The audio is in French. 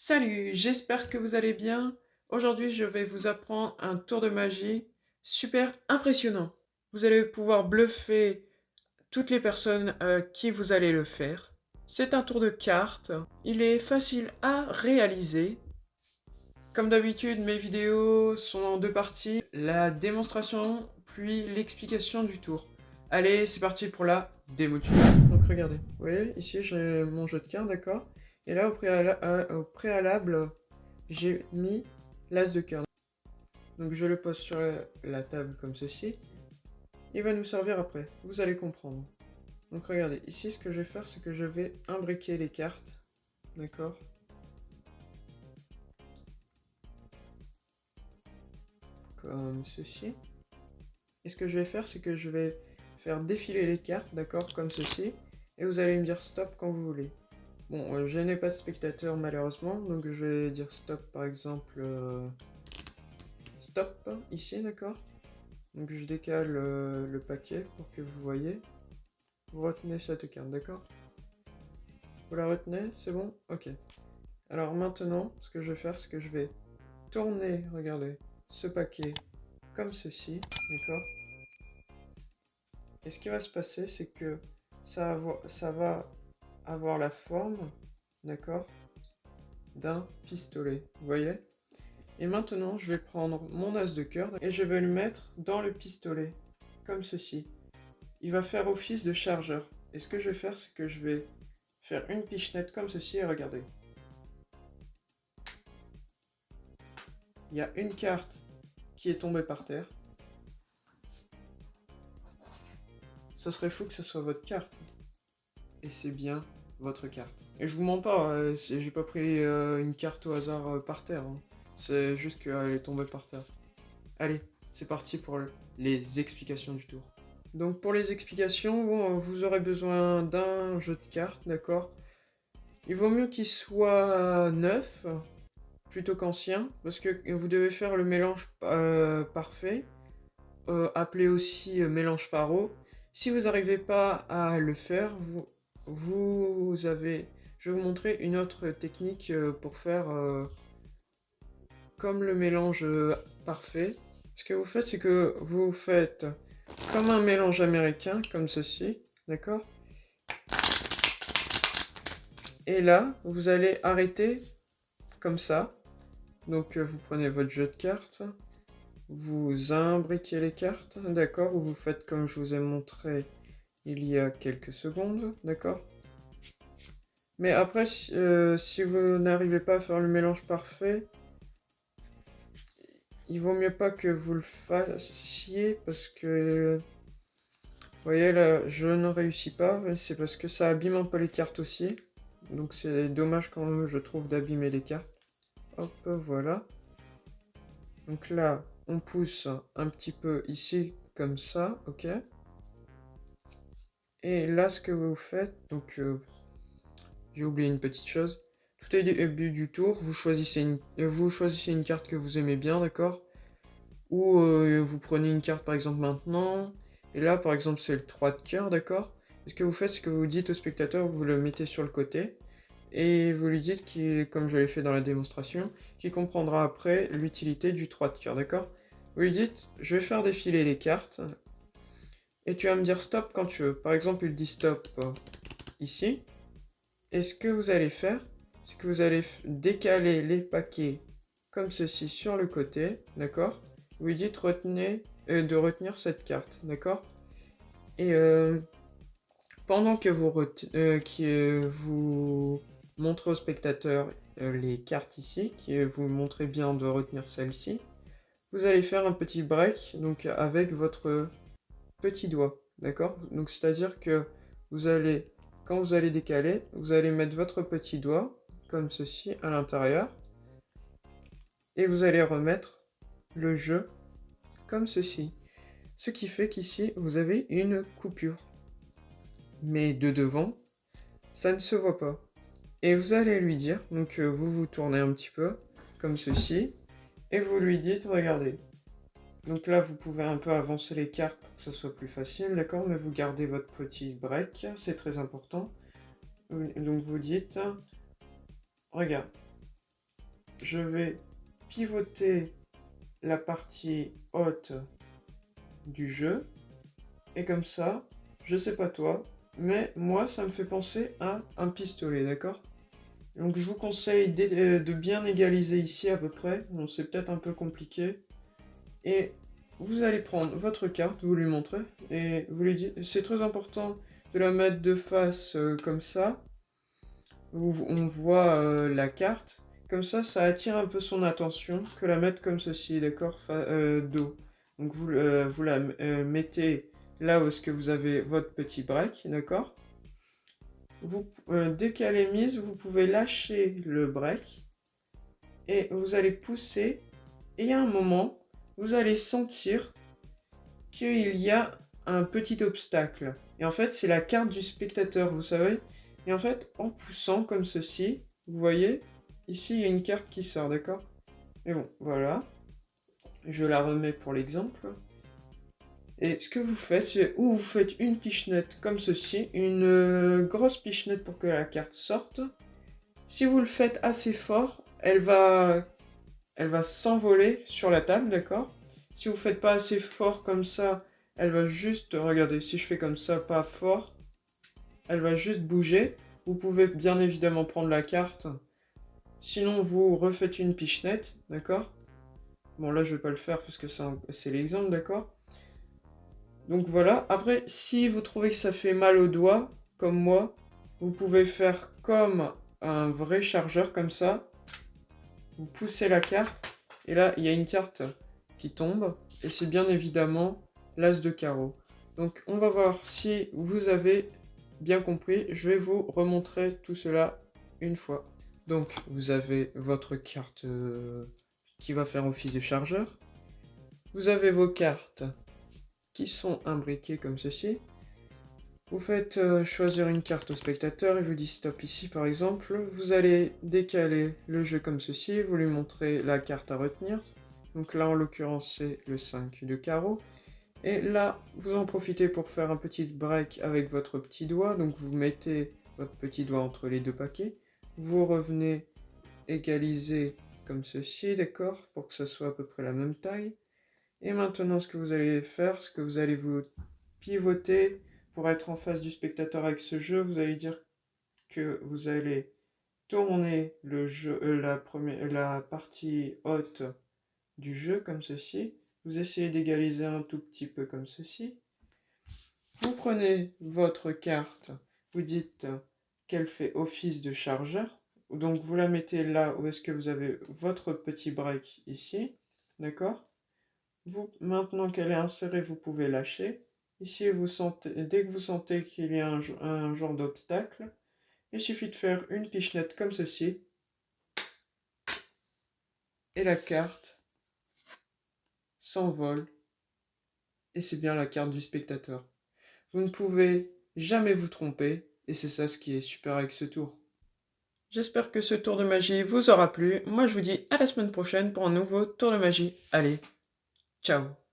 Salut, j'espère que vous allez bien. Aujourd'hui, je vais vous apprendre un tour de magie super impressionnant. Vous allez pouvoir bluffer toutes les personnes à qui vous allez le faire. C'est un tour de cartes. Il est facile à réaliser. Comme d'habitude, mes vidéos sont en deux parties. La démonstration, puis l'explication du tour. Allez, c'est parti pour la démo du tour. Donc regardez, vous voyez, ici j'ai mon jeu de cartes, d'accord? Et là, au préalable, j'ai mis l'as de cœur. Donc je le pose sur la table comme ceci. Il va nous servir après, vous allez comprendre. Donc regardez, ici ce que je vais faire, c'est que je vais imbriquer les cartes. D'accord? Comme ceci. Et ce que je vais faire, c'est que je vais faire défiler les cartes, d'accord? Comme ceci. Et vous allez me dire stop quand vous voulez. Bon, je n'ai pas de spectateur malheureusement, donc je vais dire stop par exemple. Stop, ici, d'accord? Donc je décale le paquet pour que vous voyez. Vous retenez cette carte, d'accord? Vous la retenez, c'est bon? Ok. Alors maintenant, ce que je vais faire, c'est que je vais tourner, regardez, ce paquet comme ceci, d'accord? Et ce qui va se passer, c'est que ça va avoir la forme, d'accord, d'un pistolet, vous voyez? Et maintenant, je vais prendre mon as de cœur et je vais le mettre dans le pistolet, comme ceci. Il va faire office de chargeur. Et ce que je vais faire, c'est que je vais faire une pichenette comme ceci et regardez. Il y a une carte qui est tombée par terre. Ça serait fou que ce soit votre carte. Et c'est bien votre carte. Et je vous mens pas, j'ai pas pris une carte au hasard par terre. Hein. C'est juste qu'elle est tombée par terre. Allez, c'est parti pour les explications du tour. Donc pour les explications, bon, vous aurez besoin d'un jeu de cartes, d'accord? Il vaut mieux qu'il soit neuf plutôt qu'ancien, parce que vous devez faire le mélange parfait, appelé aussi mélange faro. Si vous n'arrivez pas à le faire, vous avez... Je vais vous montrer une autre technique pour faire comme le mélange parfait. Ce que vous faites, c'est que vous faites comme un mélange américain, comme ceci, d'accord? Et là, vous allez arrêter comme ça. Donc vous prenez votre jeu de cartes, vous imbriquez les cartes, d'accord? Ou vous faites comme je vous ai montré il y a quelques secondes, d'accord? Mais après, si vous n'arrivez pas à faire le mélange parfait, il vaut mieux pas que vous le fassiez parce que... Vous voyez là, je ne réussis pas, mais c'est parce que ça abîme un peu les cartes aussi. Donc c'est dommage quand même, je trouve, d'abîmer les cartes. Hop, voilà. Donc là, on pousse un petit peu ici, comme ça, ok? Et là, ce que vous faites, donc j'ai oublié une petite chose. Tout est début du tour, vous choisissez une carte que vous aimez bien, d'accord? Ou vous prenez une carte par exemple maintenant, et là par exemple c'est le 3 de cœur, d'accord? Et ce que vous faites, c'est que vous dites au spectateur, vous le mettez sur le côté, et vous lui dites, comme je l'ai fait dans la démonstration, qu'il comprendra après l'utilité du 3 de cœur, d'accord? Vous lui dites, je vais faire défiler les cartes, et tu vas me dire stop quand tu veux. Par exemple, il dit stop ici, et ce que vous allez faire, c'est que vous allez décaler les paquets comme ceci sur le côté, d'accord? Vous lui dites de retenir cette carte, d'accord? Et pendant que vous montrez au spectateur les cartes ici, que vous montrez bien de retenir celle-ci, vous allez faire un petit break donc avec votre petit doigt, d'accord? Donc c'est-à-dire que vous allez, quand vous allez décaler, vous allez mettre votre petit doigt comme ceci à l'intérieur et vous allez remettre le jeu comme ceci. Ce qui fait qu'ici vous avez une coupure. Mais de devant, ça ne se voit pas. Et vous allez lui dire, donc vous vous tournez un petit peu, comme ceci, et vous lui dites, regardez. Donc là, vous pouvez un peu avancer les cartes pour que ça soit plus facile, d'accord? Mais vous gardez votre petit break, c'est très important. Donc vous dites, regarde, je vais pivoter la partie haute du jeu. Et comme ça, je sais pas toi, mais moi, ça me fait penser à un pistolet, d'accord? Donc je vous conseille de bien égaliser ici à peu près. Bon, c'est peut-être un peu compliqué. Et vous allez prendre votre carte, vous lui montrez, et vous lui dites, c'est très important de la mettre de face comme ça, où on voit la carte. Comme ça attire un peu son attention que la mettre comme ceci, d'accord, dos. Donc vous la mettez là où est-ce que vous avez votre petit break, d'accord. Dès qu'elle est mise, vous pouvez lâcher le break et vous allez pousser. Et à un moment, vous allez sentir qu'il y a un petit obstacle. Et en fait, c'est la carte du spectateur, vous savez. Et en fait, en poussant comme ceci, vous voyez, ici, il y a une carte qui sort, d'accord? Et bon, voilà. Je la remets pour l'exemple. Et ce que vous faites, c'est ou vous faites une pichenette comme ceci, une grosse pichenette pour que la carte sorte. Si vous le faites assez fort, elle va s'envoler sur la table, d'accord? Si vous ne faites pas assez fort comme ça, elle va juste, regardez, si je fais comme ça, pas fort, elle va juste bouger. Vous pouvez bien évidemment prendre la carte. Sinon, vous refaites une pichenette, d'accord? Bon, là, je vais pas le faire parce que c'est l'exemple, d'accord? Donc voilà. Après, si vous trouvez que ça fait mal au doigt, comme moi, vous pouvez faire comme un vrai chargeur, comme ça. Vous poussez la carte, et là, il y a une carte qui tombe, et c'est bien évidemment l'as de carreau. Donc, on va voir si vous avez bien compris. Je vais vous remontrer tout cela une fois. Donc, vous avez votre carte qui va faire office de chargeur. Vous avez vos cartes qui sont imbriquées comme ceci. Vous faites choisir une carte au spectateur, il vous dit stop ici par exemple. Vous allez décaler le jeu comme ceci, vous lui montrez la carte à retenir. Donc là en l'occurrence c'est le 5 de carreau. Et là vous en profitez pour faire un petit break avec votre petit doigt. Donc vous mettez votre petit doigt entre les deux paquets. Vous revenez égaliser comme ceci, d'accord, pour que ça soit à peu près la même taille. Et maintenant ce que vous allez faire, c'est que vous allez vous pivoter pour être en face du spectateur avec ce jeu. Vous allez dire que vous allez tourner le jeu, la partie haute du jeu comme ceci. Vous essayez d'égaliser un tout petit peu comme ceci. Vous prenez votre carte, vous dites qu'elle fait office de chargeur. Donc vous la mettez là où est-ce que vous avez votre petit break ici. D'accord? Maintenant qu'elle est insérée, vous pouvez lâcher. Ici, dès que vous sentez qu'il y a un genre d'obstacle, il suffit de faire une pichenette comme ceci. Et la carte s'envole. Et c'est bien la carte du spectateur. Vous ne pouvez jamais vous tromper. Et c'est ça ce qui est super avec ce tour. J'espère que ce tour de magie vous aura plu. Moi, je vous dis à la semaine prochaine pour un nouveau tour de magie. Allez, ciao!